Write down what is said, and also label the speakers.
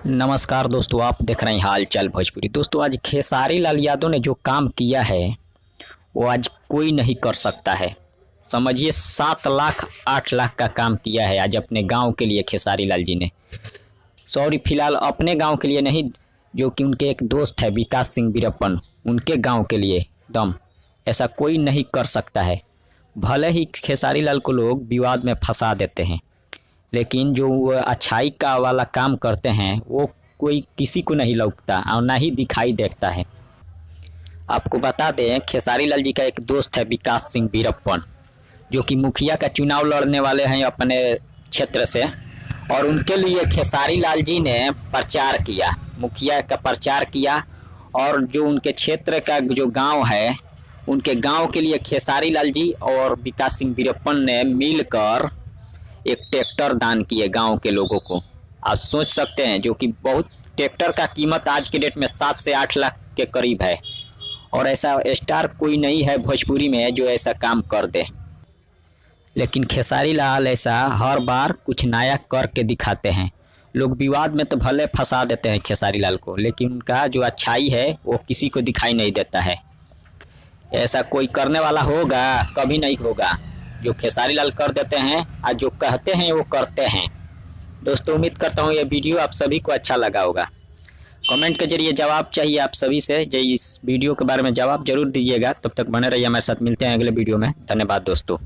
Speaker 1: नमस्कार दोस्तों, आप देख रहे हैं हाल चाल भोजपुरी। दोस्तों, आज खेसारी लाल यादव ने जो काम किया है वो आज कोई नहीं कर सकता है। समझिए 7 लाख 8 लाख का काम किया है आज अपने गांव के लिए खेसारी लाल जी ने। सॉरी, फिलहाल अपने गांव के लिए नहीं, जो कि उनके एक दोस्त है विकास सिंह वीरप्पन, उनके गांव के लिए दम ऐसा कोई नहीं कर सकता है। भले ही खेसारी लाल को लोग विवाद में फंसा देते हैं, लेकिन जो वो अच्छाई का वाला काम करते हैं वो कोई किसी को नहीं लगता और ना ही दिखाई देता है। आपको बता दें, खेसारी लाल जी का एक दोस्त है विकास सिंह वीरप्पन, जो कि मुखिया का चुनाव लड़ने वाले हैं अपने क्षेत्र से, और उनके लिए खेसारी लाल जी ने प्रचार किया, मुखिया का प्रचार किया। और जो उनके क्षेत्र का जो गांव है, उनके गांव के लिए खेसारी लाल जी और विकास सिंह वीरप्पन ने मिलकर एक ट्रैक्टर दान किए गांव के लोगों को। आप सोच सकते हैं, जो कि बहुत ट्रैक्टर का कीमत आज के डेट में 7 से 8 लाख के करीब है, और ऐसा स्टार कोई नहीं है भोजपुरी में जो ऐसा काम कर दे। लेकिन खेसारी लाल ऐसा हर बार कुछ नया करके दिखाते हैं। लोग विवाद में तो भले फंसा देते हैं खेसारी लाल को, लेकिन उनका जो अच्छाई है वो किसी को दिखाई नहीं देता है। ऐसा कोई करने वाला होगा? कभी नहीं होगा। जो खेसारी लाल कर देते हैं और जो कहते हैं वो करते हैं। दोस्तों, उम्मीद करता हूँ ये वीडियो आप सभी को अच्छा लगा होगा। कमेंट के जरिए जवाब चाहिए आप सभी से, इस वीडियो के बारे में जवाब जरूर दीजिएगा। तब तक बने रहिए हमारे साथ, मिलते हैं अगले वीडियो में। धन्यवाद दोस्तों।